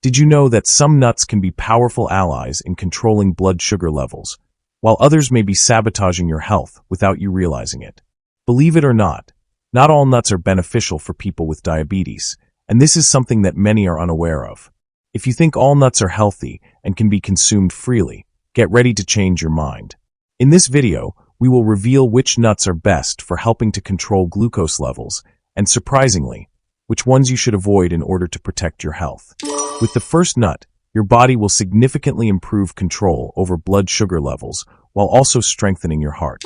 Did you know that some nuts can be powerful allies in controlling blood sugar levels, while others may be sabotaging your health without you realizing it? Believe it or not, not all nuts are beneficial for people with diabetes, and this is something that many are unaware of. If you think all nuts are healthy and can be consumed freely, get ready to change your mind. In this video, we will reveal which nuts are best for helping to control glucose levels, and surprisingly, which ones you should avoid in order to protect your health. With the first nut, your body will significantly improve control over blood sugar levels while also strengthening your heart.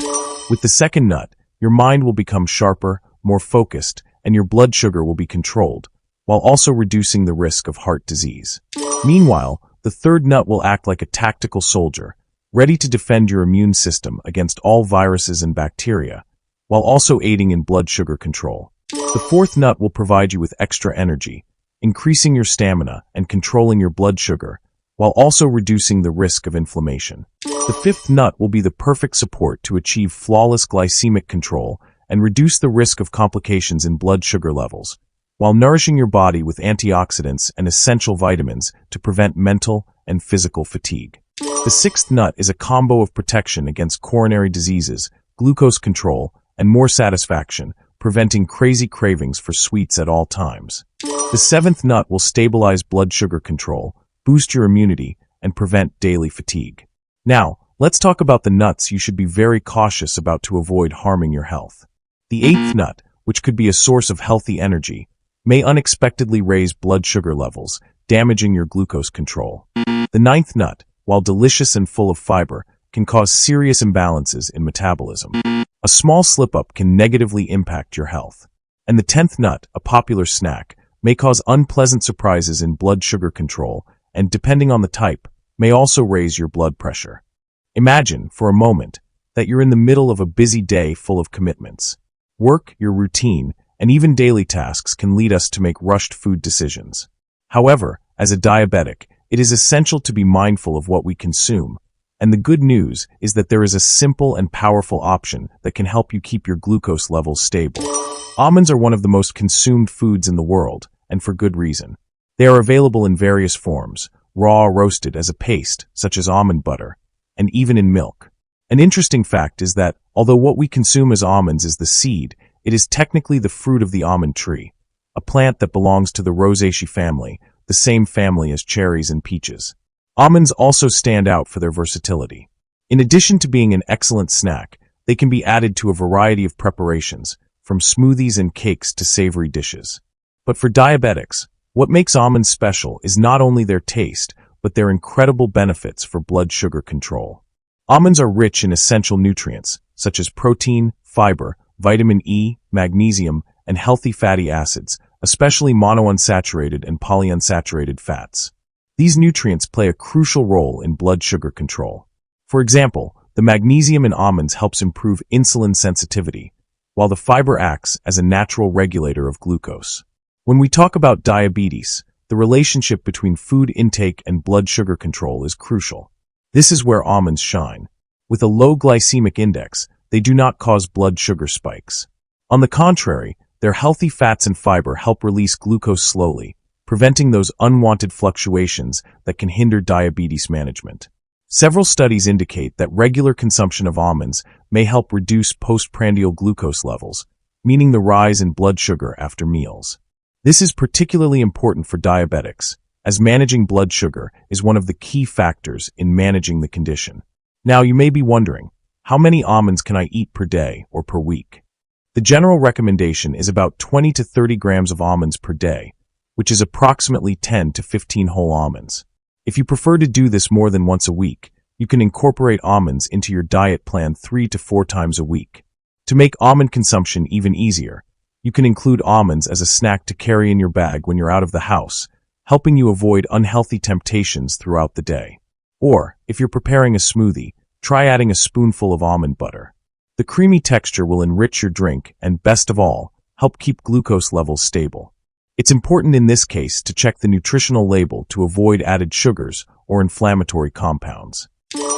With the second nut, your mind will become sharper, more focused, and your blood sugar will be controlled, while also reducing the risk of heart disease. Meanwhile, the third nut will act like a tactical soldier, ready to defend your immune system against all viruses and bacteria, while also aiding in blood sugar control. The fourth nut will provide you with extra energy, increasing your stamina and controlling your blood sugar, while also reducing the risk of inflammation. The fifth nut will be the perfect support to achieve flawless glycemic control and reduce the risk of complications in blood sugar levels, while nourishing your body with antioxidants and essential vitamins to prevent mental and physical fatigue. The sixth nut is a combo of protection against coronary diseases, glucose control, and more satisfaction, preventing crazy cravings for sweets at all times. The seventh nut will stabilize blood sugar control, boost your immunity, and prevent daily fatigue. Now, let's talk about the nuts you should be very cautious about to avoid harming your health. The eighth nut, which could be a source of healthy energy, may unexpectedly raise blood sugar levels, damaging your glucose control. The ninth nut, while delicious and full of fiber, can cause serious imbalances in metabolism. A small slip-up can negatively impact your health. And the 10th nut, a popular snack, may cause unpleasant surprises in blood sugar control and, depending on the type, may also raise your blood pressure. Imagine, for a moment, that you're in the middle of a busy day full of commitments. Work, your routine, and even daily tasks can lead us to make rushed food decisions. However, as a diabetic, it is essential to be mindful of what we consume. And the good news is that there is a simple and powerful option that can help you keep your glucose levels stable. Almonds are one of the most consumed foods in the world, and for good reason. They are available in various forms, raw or roasted as a paste, such as almond butter, and even in milk. An interesting fact is that, although what we consume as almonds is the seed, it is technically the fruit of the almond tree, a plant that belongs to the Rosaceae family, the same family as cherries and peaches. Almonds also stand out for their versatility. In addition to being an excellent snack, they can be added to a variety of preparations, from smoothies and cakes to savory dishes. But for diabetics, what makes almonds special is not only their taste, but their incredible benefits for blood sugar control. Almonds are rich in essential nutrients, such as protein, fiber, vitamin E, magnesium, and healthy fatty acids, especially monounsaturated and polyunsaturated fats. These nutrients play a crucial role in blood sugar control. For example, the magnesium in almonds helps improve insulin sensitivity, while the fiber acts as a natural regulator of glucose. When we talk about diabetes, the relationship between food intake and blood sugar control is crucial. This is where almonds shine. With a low glycemic index, they do not cause blood sugar spikes. On the contrary, their healthy fats and fiber help release glucose slowly, preventing those unwanted fluctuations that can hinder diabetes management. Several studies indicate that regular consumption of almonds may help reduce postprandial glucose levels, meaning the rise in blood sugar after meals. This is particularly important for diabetics, as managing blood sugar is one of the key factors in managing the condition. Now, you may be wondering, how many almonds can I eat per day or per week? The general recommendation is about 20 to 30 grams of almonds per day, which is approximately 10 to 15 whole almonds. If you prefer to do this more than once a week, you can incorporate almonds into your diet plan 3 to 4 times a week. To make almond consumption even easier, you can include almonds as a snack to carry in your bag when you're out of the house, helping you avoid unhealthy temptations throughout the day. Or, if you're preparing a smoothie, try adding a spoonful of almond butter. The creamy texture will enrich your drink and, best of all, help keep glucose levels stable. It's important in this case to check the nutritional label to avoid added sugars or inflammatory compounds.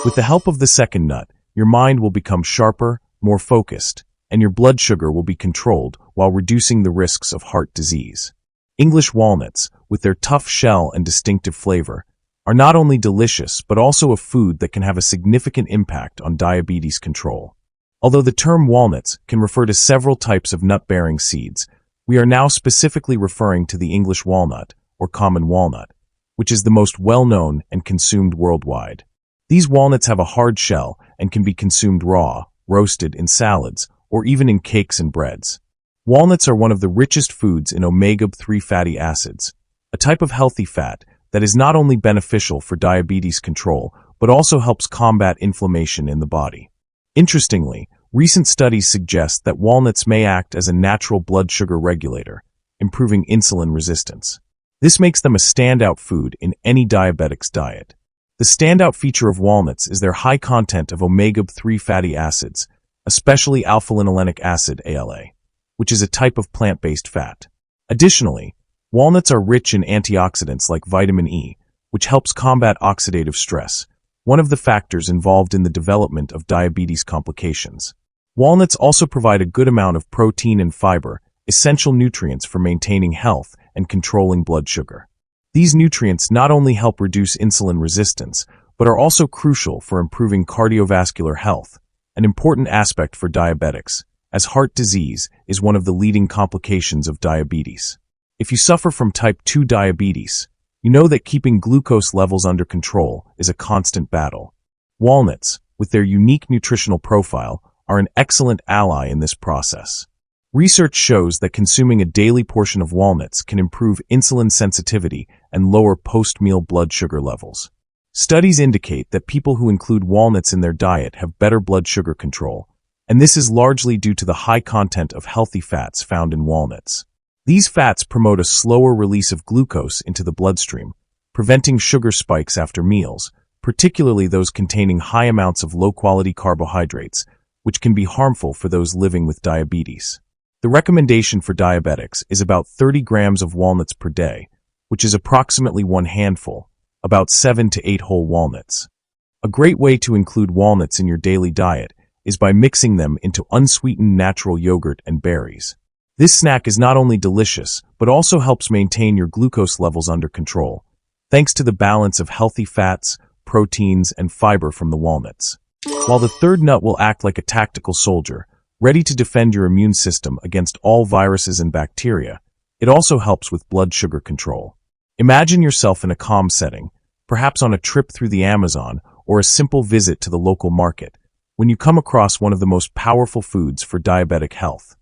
With the help of the second nut, your mind will become sharper, more focused, and your blood sugar will be controlled while reducing the risks of heart disease. English walnuts, with their tough shell and distinctive flavor, are not only delicious but also a food that can have a significant impact on diabetes control. Although the term walnuts can refer to several types of nut-bearing seeds, we are now specifically referring to the English walnut, or common walnut, which is the most well-known and consumed worldwide. These walnuts have a hard shell and can be consumed raw, roasted in salads, or even in cakes and breads. Walnuts are one of the richest foods in omega-3 fatty acids, a type of healthy fat that is not only beneficial for diabetes control, but also helps combat inflammation in the body. Interestingly, recent studies suggest that walnuts may act as a natural blood sugar regulator, improving insulin resistance. This makes them a standout food in any diabetic's diet. The standout feature of walnuts is their high content of omega-3 fatty acids, especially alpha-linolenic acid ALA, which is a type of plant-based fat. Additionally, walnuts are rich in antioxidants like vitamin E, which helps combat oxidative stress, one of the factors involved in the development of diabetes complications. Walnuts also provide a good amount of protein and fiber, essential nutrients for maintaining health and controlling blood sugar. These nutrients not only help reduce insulin resistance, but are also crucial for improving cardiovascular health, an important aspect for diabetics, as heart disease is one of the leading complications of diabetes. If you suffer from type 2 diabetes, you know that keeping glucose levels under control is a constant battle. Walnuts, with their unique nutritional profile, are an excellent ally in this process. Research shows that consuming a daily portion of walnuts can improve insulin sensitivity and lower post-meal blood sugar levels. Studies indicate that people who include walnuts in their diet have better blood sugar control, and this is largely due to the high content of healthy fats found in walnuts. These fats promote a slower release of glucose into the bloodstream, preventing sugar spikes after meals, particularly those containing high amounts of low-quality carbohydrates, which can be harmful for those living with diabetes. The recommendation for diabetics is about 30 grams of walnuts per day, which is approximately one handful, about 7 to 8 whole walnuts. A great way to include walnuts in your daily diet is by mixing them into unsweetened natural yogurt and berries. This snack is not only delicious, but also helps maintain your glucose levels under control, thanks to the balance of healthy fats, proteins, and fiber from the walnuts. While the third nut will act like a tactical soldier, ready to defend your immune system against all viruses and bacteria, it also helps with blood sugar control. Imagine yourself in a calm setting, perhaps on a trip through the Amazon or a simple visit to the local market, when you come across one of the most powerful foods for diabetic health.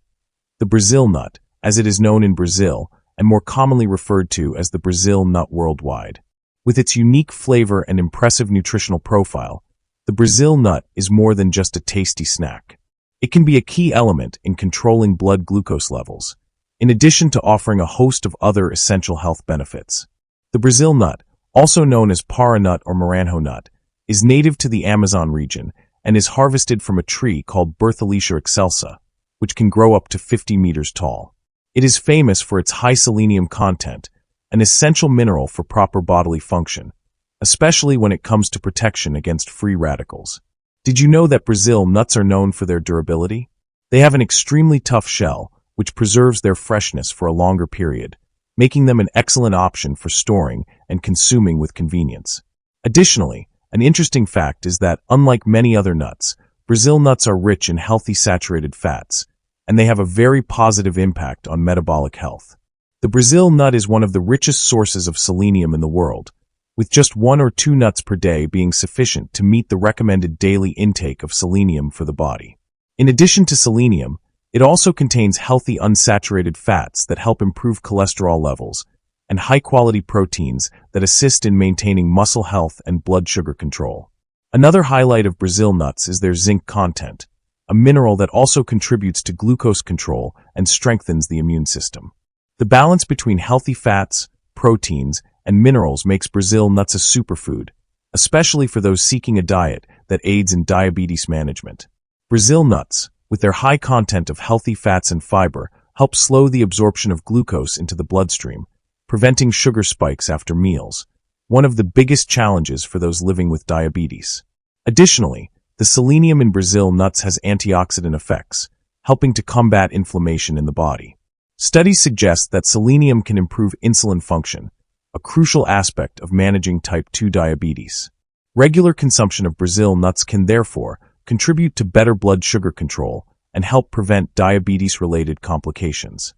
The Brazil nut, as it is known in Brazil, and more commonly referred to as the Brazil nut worldwide. With its unique flavor and impressive nutritional profile, the Brazil nut is more than just a tasty snack. It can be a key element in controlling blood glucose levels, in addition to offering a host of other essential health benefits. The Brazil nut, also known as para nut or moranjo nut, is native to the Amazon region and is harvested from a tree called Bertholletia excelsa, which can grow up to 50 meters tall. It is famous for its high selenium content, an essential mineral for proper bodily function, especially when it comes to protection against free radicals. Did you know that Brazil nuts are known for their durability? They have an extremely tough shell, which preserves their freshness for a longer period, making them an excellent option for storing and consuming with convenience. Additionally, an interesting fact is that, unlike many other nuts, Brazil nuts are rich in healthy saturated fats, and they have a very positive impact on metabolic health. The Brazil nut is one of the richest sources of selenium in the world, with just 1 or 2 nuts per day being sufficient to meet the recommended daily intake of selenium for the body. In addition to selenium, it also contains healthy unsaturated fats that help improve cholesterol levels, and high-quality proteins that assist in maintaining muscle health and blood sugar control. Another highlight of Brazil nuts is their zinc content, a mineral that also contributes to glucose control and strengthens the immune system. The balance between healthy fats, proteins, and minerals makes Brazil nuts a superfood, especially for those seeking a diet that aids in diabetes management. Brazil nuts, with their high content of healthy fats and fiber, help slow the absorption of glucose into the bloodstream, preventing sugar spikes after meals, one of the biggest challenges for those living with diabetes. Additionally, the selenium in Brazil nuts has antioxidant effects, helping to combat inflammation in the body. Studies suggest that selenium can improve insulin function, a crucial aspect of managing type 2 diabetes. Regular consumption of Brazil nuts can therefore contribute to better blood sugar control and help prevent diabetes-related complications.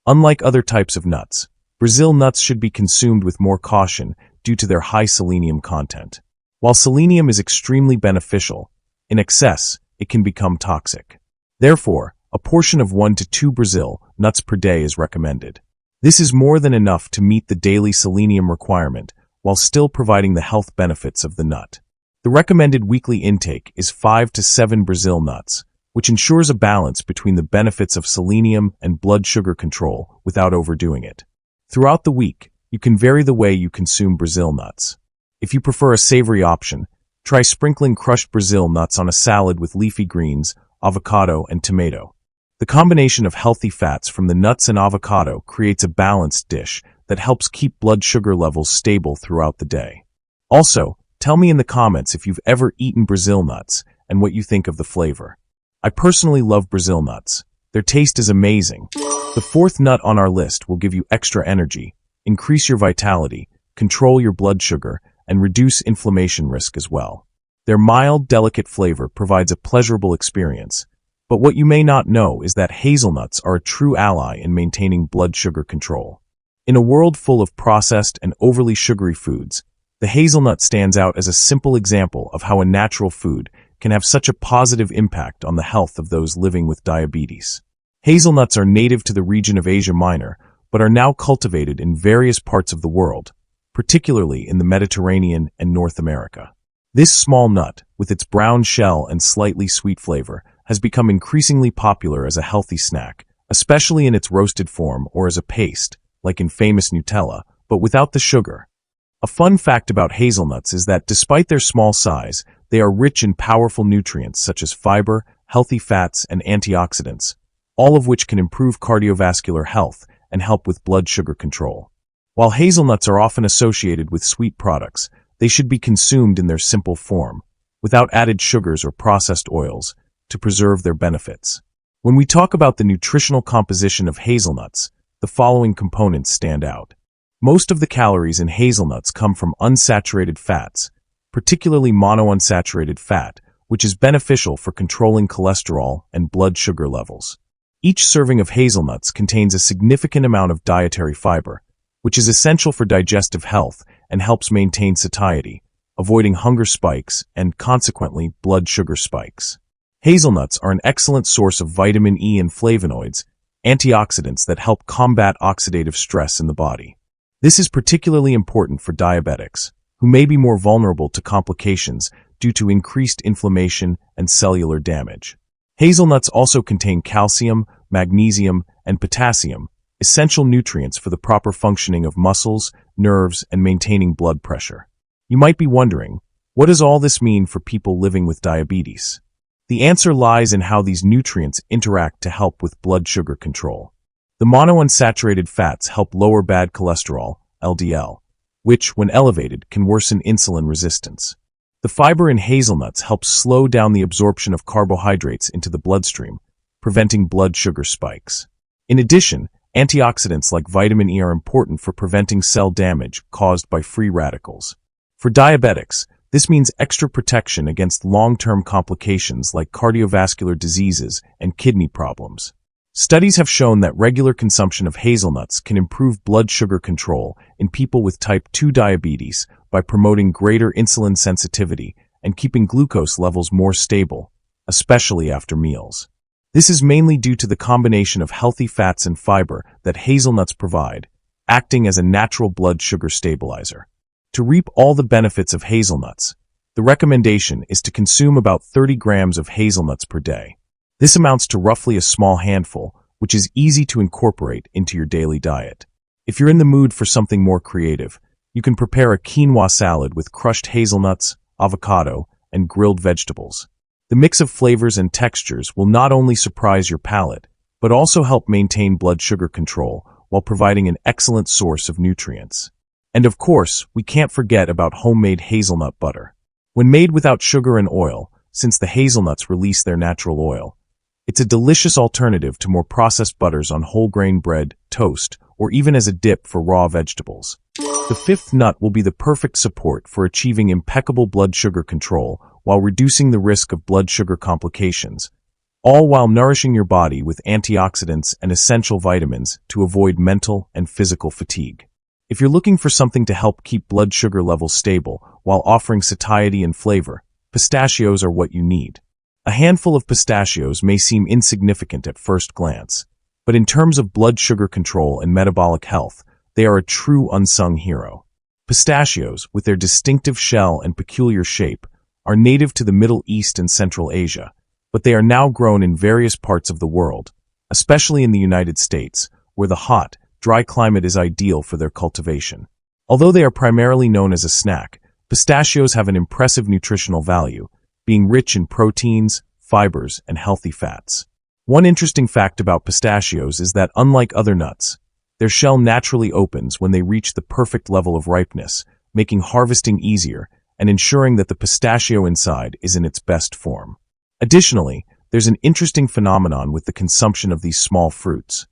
Unlike other types of nuts, Brazil nuts should be consumed with more caution due to their high selenium content. While selenium is extremely beneficial, in excess, it can become toxic. Therefore, a portion of 1 to 2 Brazil nuts per day is recommended. This is more than enough to meet the daily selenium requirement while still providing the health benefits of the nut. The recommended weekly intake is 5 to 7 Brazil nuts, which ensures a balance between the benefits of selenium and blood sugar control without overdoing it. Throughout the week, you can vary the way you consume Brazil nuts. If you prefer a savory option, try sprinkling crushed Brazil nuts on a salad with leafy greens, avocado, and tomato. The combination of healthy fats from the nuts and avocado creates a balanced dish that helps keep blood sugar levels stable throughout the day. Also, tell me in the comments if you've ever eaten Brazil nuts and what you think of the flavor. I personally love Brazil nuts. Their taste is amazing. The fourth nut on our list will give you extra energy, increase your vitality, control your blood sugar, and reduce inflammation risk as well. Their mild, delicate flavor provides a pleasurable experience. But what you may not know is that hazelnuts are a true ally in maintaining blood sugar control. In a world full of processed and overly sugary foods, the hazelnut stands out as a simple example of how a natural food can have such a positive impact on the health of those living with diabetes. Hazelnuts are native to the region of Asia Minor, but are now cultivated in various parts of the world, particularly in the Mediterranean and North America. This small nut, with its brown shell and slightly sweet flavor, has become increasingly popular as a healthy snack, especially in its roasted form or as a paste, like in famous Nutella, but without the sugar. A fun fact about hazelnuts is that despite their small size, they are rich in powerful nutrients such as fiber, healthy fats, and antioxidants, all of which can improve cardiovascular health and help with blood sugar control. While hazelnuts are often associated with sweet products, they should be consumed in their simple form, without added sugars or processed oils, to preserve their benefits. When we talk about the nutritional composition of hazelnuts, the following components stand out. Most of the calories in hazelnuts come from unsaturated fats, particularly monounsaturated fat, which is beneficial for controlling cholesterol and blood sugar levels. Each serving of hazelnuts contains a significant amount of dietary fiber, which is essential for digestive health and helps maintain satiety, avoiding hunger spikes and, consequently, blood sugar spikes. Hazelnuts are an excellent source of vitamin E and flavonoids, antioxidants that help combat oxidative stress in the body. This is particularly important for diabetics, who may be more vulnerable to complications due to increased inflammation and cellular damage. Hazelnuts also contain calcium, magnesium, and potassium, essential nutrients for the proper functioning of muscles, nerves, and maintaining blood pressure. You might be wondering, what does all this mean for people living with diabetes? The answer lies in how these nutrients interact to help with blood sugar control. The monounsaturated fats help lower bad cholesterol, LDL, which, when elevated, can worsen insulin resistance. The fiber in hazelnuts helps slow down the absorption of carbohydrates into the bloodstream, preventing blood sugar spikes. In addition, antioxidants like vitamin E are important for preventing cell damage caused by free radicals. For diabetics, this means extra protection against long-term complications like cardiovascular diseases and kidney problems. Studies have shown that regular consumption of hazelnuts can improve blood sugar control in people with type 2 diabetes by promoting greater insulin sensitivity and keeping glucose levels more stable, especially after meals. This is mainly due to the combination of healthy fats and fiber that hazelnuts provide, acting as a natural blood sugar stabilizer. To reap all the benefits of hazelnuts, the recommendation is to consume about 30 grams of hazelnuts per day. This amounts to roughly a small handful, which is easy to incorporate into your daily diet. If you're in the mood for something more creative, you can prepare a quinoa salad with crushed hazelnuts, avocado, and grilled vegetables. The mix of flavors and textures will not only surprise your palate, but also help maintain blood sugar control while providing an excellent source of nutrients. And of course, we can't forget about homemade hazelnut butter. When made without sugar and oil, since the hazelnuts release their natural oil, It's a delicious alternative to more processed butters on whole grain bread, toast, or even as a dip for raw vegetables. The fifth nut will be the perfect support for achieving impeccable blood sugar control while reducing the risk of blood sugar complications, all while nourishing your body with antioxidants and essential vitamins to avoid mental and physical fatigue. If you're looking for something to help keep blood sugar levels stable while offering satiety and flavor, pistachios are what you need. A handful of pistachios may seem insignificant at first glance, but in terms of blood sugar control and metabolic health, they are a true unsung hero. Pistachios, with their distinctive shell and peculiar shape, are native to the Middle East and Central Asia, but they are now grown in various parts of the world, especially in the United States, where the hot, dry climate is ideal for their cultivation. Although they are primarily known as a snack, pistachios have an impressive nutritional value, being rich in proteins, fibers, and healthy fats. One interesting fact about pistachios is that unlike other nuts, their shell naturally opens when they reach the perfect level of ripeness, making harvesting easier and ensuring that the pistachio inside is in its best form. Additionally, there's an interesting phenomenon with the consumption of these small fruits.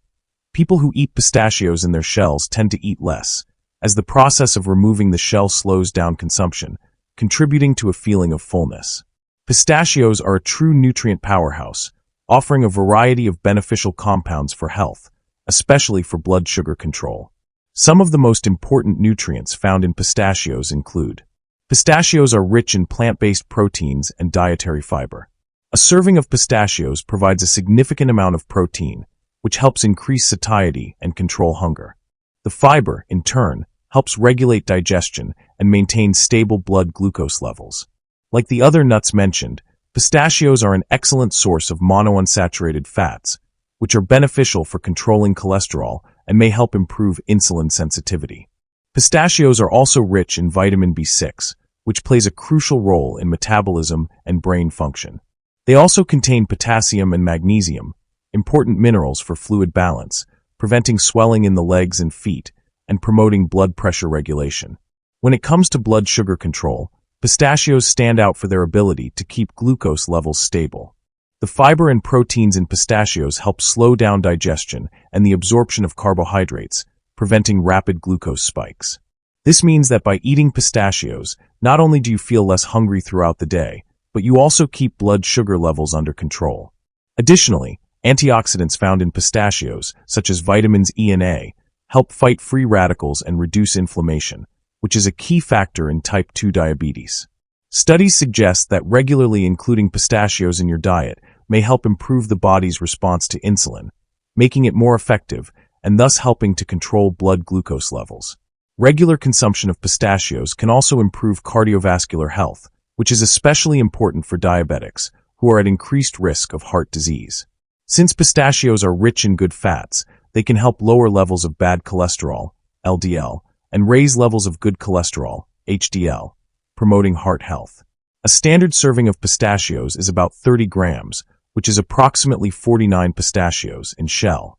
People who eat pistachios in their shells tend to eat less, as the process of removing the shell slows down consumption, contributing to a feeling of fullness. Pistachios are a true nutrient powerhouse, offering a variety of beneficial compounds for health, especially for blood sugar control. Some of the most important nutrients found in pistachios include: pistachios are rich in plant-based proteins and dietary fiber. A serving of pistachios provides a significant amount of protein, which helps increase satiety and control hunger. The fiber, in turn, helps regulate digestion and maintain stable blood glucose levels. Like the other nuts mentioned, pistachios are an excellent source of monounsaturated fats, which are beneficial for controlling cholesterol and may help improve insulin sensitivity. Pistachios are also rich in vitamin B6, which plays a crucial role in metabolism and brain function. They also contain potassium and magnesium, important minerals for fluid balance, preventing swelling in the legs and feet, and promoting blood pressure regulation. When it comes to blood sugar control, pistachios stand out for their ability to keep glucose levels stable. The fiber and proteins in pistachios help slow down digestion and the absorption of carbohydrates, preventing rapid glucose spikes. This means that by eating pistachios, not only do you feel less hungry throughout the day, but you also keep blood sugar levels under control. Additionally, antioxidants found in pistachios, such as vitamins E and A, help fight free radicals and reduce inflammation, which is a key factor in type 2 diabetes. Studies suggest that regularly including pistachios in your diet may help improve the body's response to insulin, making it more effective and thus helping to control blood glucose levels. Regular consumption of pistachios can also improve cardiovascular health, which is especially important for diabetics, who are at increased risk of heart disease. Since pistachios are rich in good fats, they can help lower levels of bad cholesterol, LDL, and raise levels of good cholesterol, HDL, promoting heart health. A standard serving of pistachios is about 30 grams, which is approximately 49 pistachios in shell.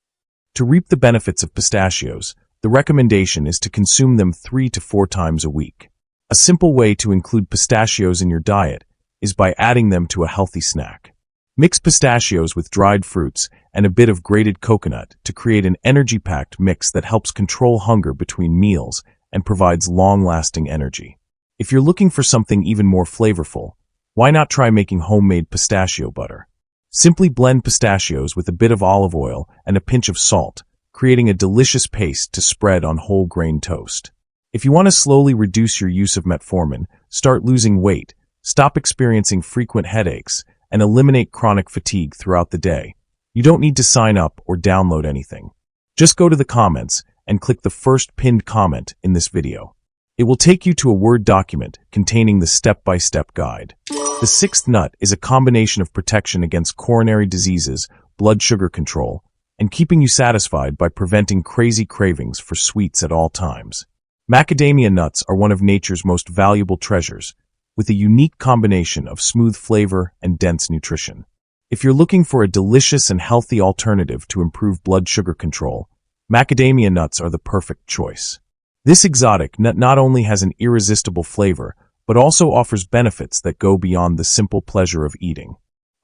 To reap the benefits of pistachios, the recommendation is to consume them 3 to 4 times a week. A simple way to include pistachios in your diet is by adding them to a healthy snack. Mix pistachios with dried fruits and a bit of grated coconut to create an energy-packed mix that helps control hunger between meals and provides long-lasting energy. If you're looking for something even more flavorful, why not try making homemade pistachio butter? Simply blend pistachios with a bit of olive oil and a pinch of salt, creating a delicious paste to spread on whole grain toast. If you want to slowly reduce your use of metformin, start losing weight, stop experiencing frequent headaches, and eliminate chronic fatigue throughout the day, you don't need to sign up or download anything. Just go to the comments and click the first pinned comment in this video. It will take you to a Word document containing the step-by-step guide. The sixth nut is a combination of protection against coronary diseases, blood sugar control, and keeping you satisfied by preventing crazy cravings for sweets at all times. Macadamia nuts are one of nature's most valuable treasures, with a unique combination of smooth flavor and dense nutrition. If you're looking for a delicious and healthy alternative to improve blood sugar control, macadamia nuts are the perfect choice. This exotic nut not only has an irresistible flavor, but also offers benefits that go beyond the simple pleasure of eating.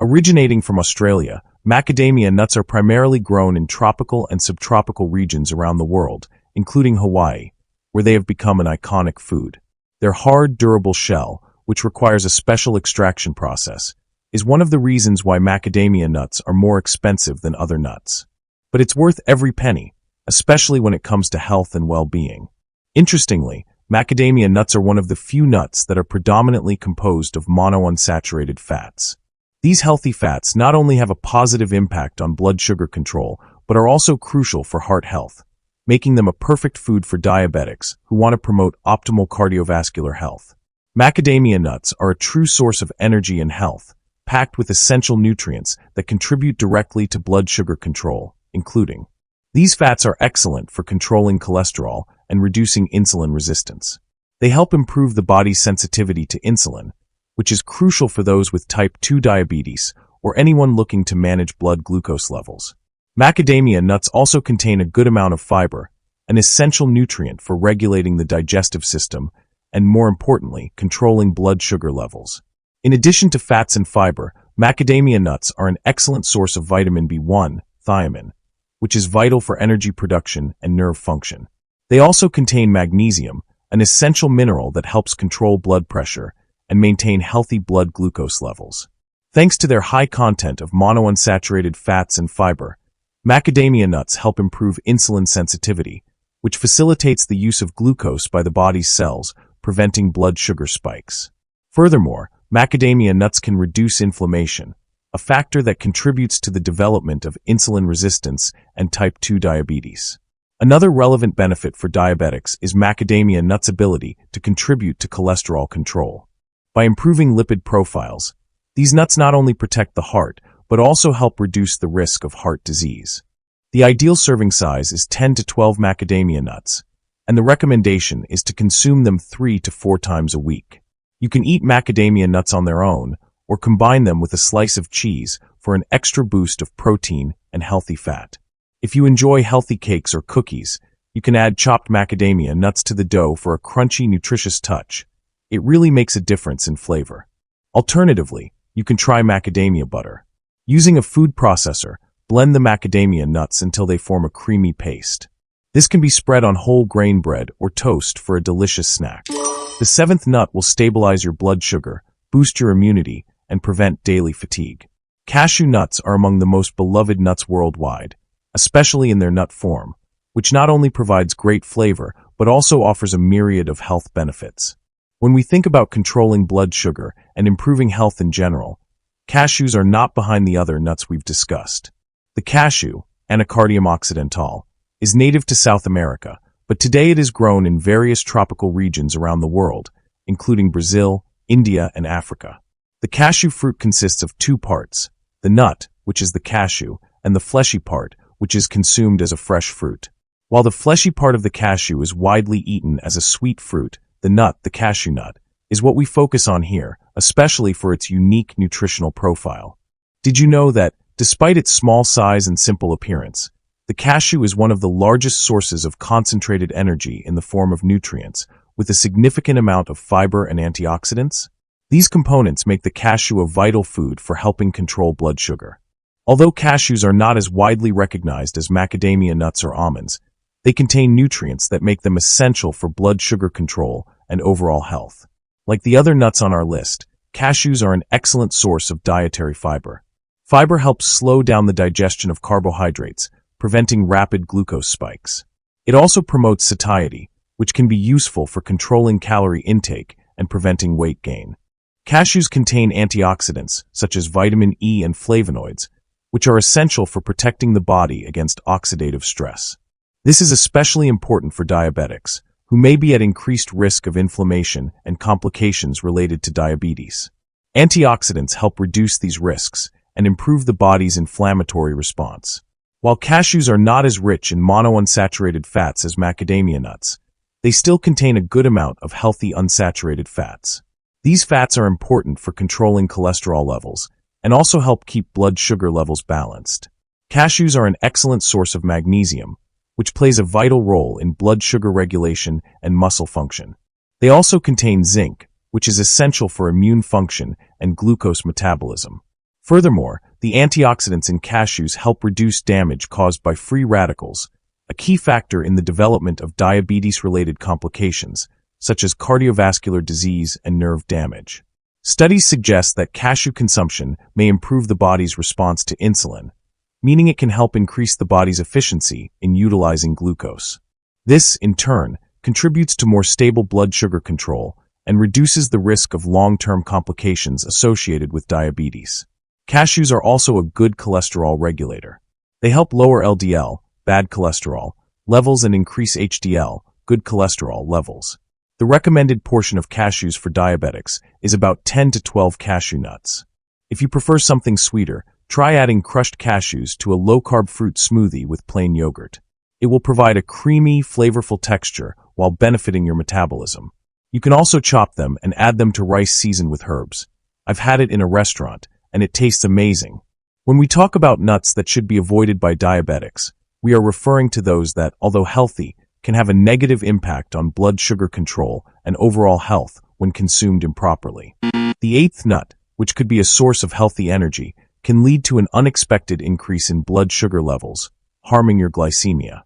Originating from Australia, Macadamia nuts are primarily grown in tropical and subtropical regions around the world, including Hawaii, where they have become an iconic food. Their hard, durable shell, which requires a special extraction process, is one of the reasons why macadamia nuts are more expensive than other nuts. But it's worth every penny, especially when it comes to health and well-being. Interestingly, macadamia nuts are one of the few nuts that are predominantly composed of monounsaturated fats. These healthy fats not only have a positive impact on blood sugar control, but are also crucial for heart health, making them a perfect food for diabetics who want to promote optimal cardiovascular health. Macadamia nuts are a true source of energy and health, packed with essential nutrients that contribute directly to blood sugar control, including. These fats are excellent for controlling cholesterol and reducing insulin resistance. They help improve the body's sensitivity to insulin, which is crucial for those with type 2 diabetes or anyone looking to manage blood glucose levels. Macadamia nuts also contain a good amount of fiber, an essential nutrient for regulating the digestive system and, more importantly, controlling blood sugar levels. In addition to fats and fiber, macadamia nuts are an excellent source of vitamin B1, thiamine, which is vital for energy production and nerve function. They also contain magnesium, an essential mineral that helps control blood pressure and maintain healthy blood glucose levels. Thanks to their high content of monounsaturated fats and fiber, macadamia nuts help improve insulin sensitivity, which facilitates the use of glucose by the body's cells, preventing blood sugar spikes. Furthermore, macadamia nuts can reduce inflammation, a factor that contributes to the development of insulin resistance and type 2 diabetes. Another relevant benefit for diabetics is macadamia nuts' ability to contribute to cholesterol control. By improving lipid profiles, these nuts not only protect the heart, but also help reduce the risk of heart disease. The ideal serving size is 10 to 12 macadamia nuts, and the recommendation is to consume them 3 to 4 times a week. You can eat macadamia nuts on their own, or combine them with a slice of cheese for an extra boost of protein and healthy fat. If you enjoy healthy cakes or cookies, you can add chopped macadamia nuts to the dough for a crunchy, nutritious touch. It really makes a difference in flavor. Alternatively, you can try macadamia butter. Using a food processor, blend the macadamia nuts until they form a creamy paste. This can be spread on whole grain bread or toast for a delicious snack. The seventh nut will stabilize your blood sugar, boost your immunity, and prevent daily fatigue. Cashew nuts are among the most beloved nuts worldwide, especially in their nut form, which not only provides great flavor, but also offers a myriad of health benefits. When we think about controlling blood sugar and improving health in general, cashews are not behind the other nuts we've discussed. The cashew, Anacardium occidental, is native to South America, but today it is grown in various tropical regions around the world, including Brazil, India, and Africa. The cashew fruit consists of 2 parts, the nut, which is the cashew, and the fleshy part, which is consumed as a fresh fruit. While the fleshy part of the cashew is widely eaten as a sweet fruit, the nut, the cashew nut, is what we focus on here, especially for its unique nutritional profile. Did you know that, despite its small size and simple appearance, the cashew is one of the largest sources of concentrated energy in the form of nutrients, with a significant amount of fiber and antioxidants? These components make the cashew a vital food for helping control blood sugar. Although cashews are not as widely recognized as macadamia nuts or almonds, they contain nutrients that make them essential for blood sugar control and overall health. Like the other nuts on our list, cashews are an excellent source of dietary fiber. Fiber helps slow down the digestion of carbohydrates, preventing rapid glucose spikes. It also promotes satiety, which can be useful for controlling calorie intake and preventing weight gain. Cashews contain antioxidants, such as vitamin E and flavonoids, which are essential for protecting the body against oxidative stress. This is especially important for diabetics, who may be at increased risk of inflammation and complications related to diabetes. Antioxidants help reduce these risks and improve the body's inflammatory response. While cashews are not as rich in monounsaturated fats as macadamia nuts, they still contain a good amount of healthy unsaturated fats. These fats are important for controlling cholesterol levels and also help keep blood sugar levels balanced. Cashews are an excellent source of magnesium, which plays a vital role in blood sugar regulation and muscle function. They also contain zinc, which is essential for immune function and glucose metabolism. Furthermore, the antioxidants in cashews help reduce damage caused by free radicals, a key factor in the development of diabetes-related complications, such as cardiovascular disease and nerve damage. Studies suggest that cashew consumption may improve the body's response to insulin, meaning it can help increase the body's efficiency in utilizing glucose. This, in turn, contributes to more stable blood sugar control and reduces the risk of long-term complications associated with diabetes. Cashews are also a good cholesterol regulator. They help lower LDL, bad cholesterol, levels and increase HDL, good cholesterol levels. The recommended portion of cashews for diabetics is about 10 to 12 cashew nuts. If you prefer something sweeter, try adding crushed cashews to a low-carb fruit smoothie with plain yogurt. It will provide a creamy, flavorful texture while benefiting your metabolism. You can also chop them and add them to rice seasoned with herbs. I've had it in a restaurant, and it tastes amazing. When we talk about nuts that should be avoided by diabetics, we are referring to those that, although healthy, can have a negative impact on blood sugar control and overall health when consumed improperly. The eighth nut, which could be a source of healthy energy, can lead to an unexpected increase in blood sugar levels, harming your glycemia.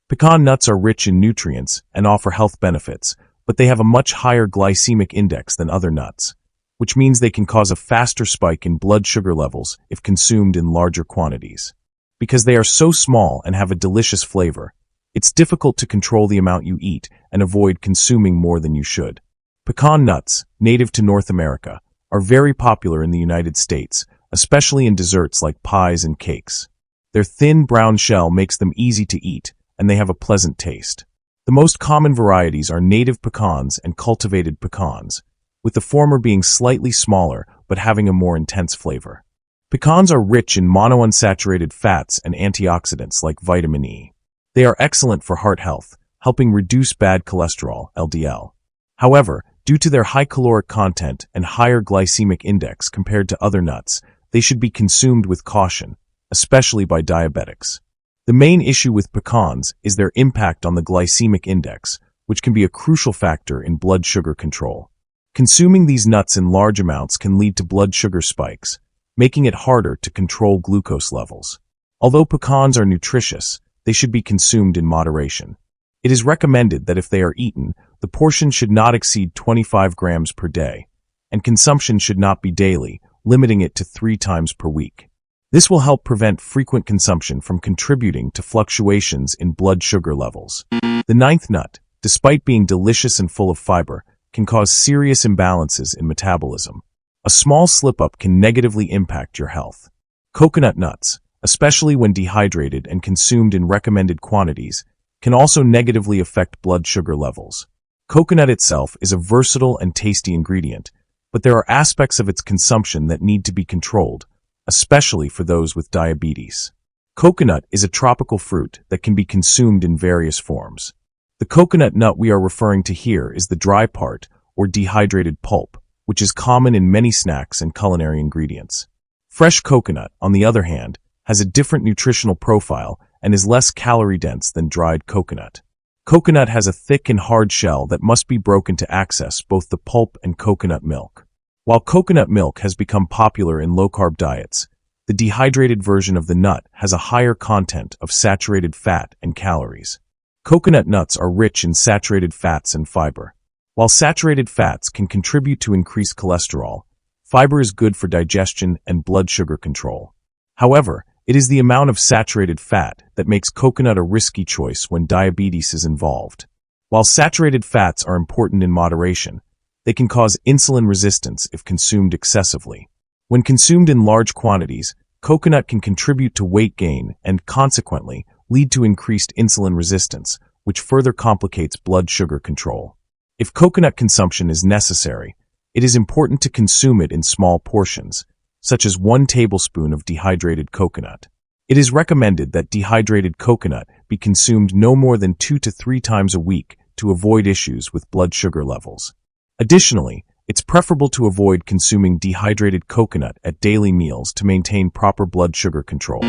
Pecan nuts are rich in nutrients and offer health benefits, but they have a much higher glycemic index than other nuts, which means they can cause a faster spike in blood sugar levels if consumed in larger quantities. Because they are so small and have a delicious flavor, it's difficult to control the amount you eat and avoid consuming more than you should. Pecan nuts, native to North America, are very popular in the United States, especially in desserts like pies and cakes. Their thin brown shell makes them easy to eat, and they have a pleasant taste. The most common varieties are native pecans and cultivated pecans, with the former being slightly smaller but having a more intense flavor. Pecans are rich in monounsaturated fats and antioxidants like vitamin E. They are excellent for heart health, helping reduce bad cholesterol, LDL. However, due to their high caloric content and higher glycemic index compared to other nuts, they should be consumed with caution, especially by diabetics. The main issue with pecans is their impact on the glycemic index, which can be a crucial factor in blood sugar control. Consuming these nuts in large amounts can lead to blood sugar spikes, making it harder to control glucose levels. Although pecans are nutritious, they should be consumed in moderation. It is recommended that if they are eaten, the portion should not exceed 25 grams per day, and consumption should not be daily, limiting it to 3 times per week. This will help prevent frequent consumption from contributing to fluctuations in blood sugar levels. The ninth nut, despite being delicious and full of fiber, can cause serious imbalances in metabolism. A small slip-up can negatively impact your health. Coconut nuts, especially when dehydrated and consumed in recommended quantities, can also negatively affect blood sugar levels. Coconut itself is a versatile and tasty ingredient, but there are aspects of its consumption that need to be controlled, especially for those with diabetes. Coconut is a tropical fruit that can be consumed in various forms. The coconut nut we are referring to here is the dry part, or dehydrated pulp, which is common in many snacks and culinary ingredients. Fresh coconut, on the other hand, has a different nutritional profile and is less calorie-dense than dried coconut. Coconut has a thick and hard shell that must be broken to access both the pulp and coconut milk. While coconut milk has become popular in low-carb diets, the dehydrated version of the nut has a higher content of saturated fat and calories. Coconut nuts are rich in saturated fats and fiber. While saturated fats can contribute to increased cholesterol, fiber is good for digestion and blood sugar control. However, it is the amount of saturated fat that makes coconut a risky choice when diabetes is involved. While saturated fats are important in moderation, they can cause insulin resistance if consumed excessively. When consumed in large quantities, coconut can contribute to weight gain and, consequently, lead to increased insulin resistance, which further complicates blood sugar control. If coconut consumption is necessary, it is important to consume it in small portions, such as 1 tablespoon of dehydrated coconut. It is recommended that dehydrated coconut be consumed no more than 2 to 3 times a week to avoid issues with blood sugar levels. Additionally, it's preferable to avoid consuming dehydrated coconut at daily meals to maintain proper blood sugar control.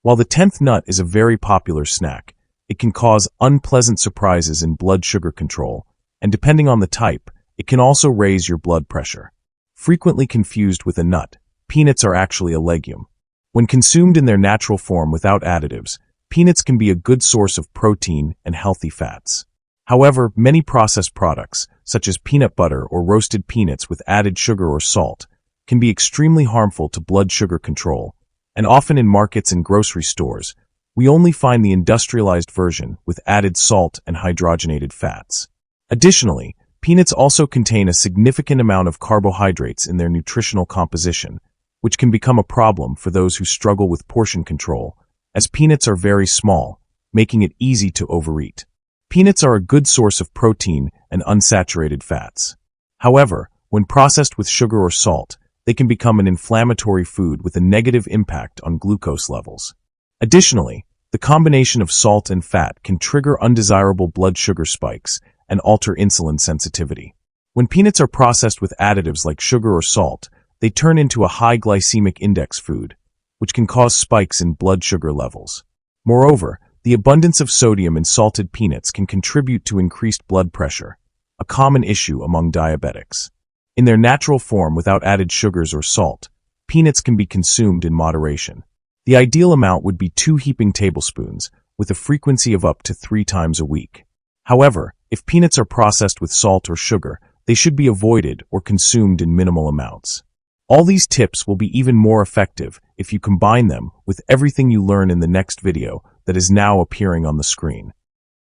While the 10th nut is a very popular snack, it can cause unpleasant surprises in blood sugar control, and depending on the type, it can also raise your blood pressure. Frequently confused with a nut, peanuts are actually a legume. When consumed in their natural form without additives, peanuts can be a good source of protein and healthy fats. However, many processed products, such as peanut butter or roasted peanuts with added sugar or salt, can be extremely harmful to blood sugar control, and often in markets and grocery stores, we only find the industrialized version with added salt and hydrogenated fats. Additionally, peanuts also contain a significant amount of carbohydrates in their nutritional composition, which can become a problem for those who struggle with portion control, as peanuts are very small, making it easy to overeat. Peanuts are a good source of protein and unsaturated fats. However, when processed with sugar or salt, they can become an inflammatory food with a negative impact on glucose levels. Additionally, the combination of salt and fat can trigger undesirable blood sugar spikes and alter insulin sensitivity. When peanuts are processed with additives like sugar or salt, they turn into a high glycemic index food, which can cause spikes in blood sugar levels. Moreover, the abundance of sodium in salted peanuts can contribute to increased blood pressure, a common issue among diabetics. In their natural form without added sugars or salt, peanuts can be consumed in moderation. The ideal amount would be 2 heaping tablespoons, with a frequency of up to 3 times a week. However, if peanuts are processed with salt or sugar, they should be avoided or consumed in minimal amounts. All these tips will be even more effective if you combine them with everything you learn in the next video that is now appearing on the screen.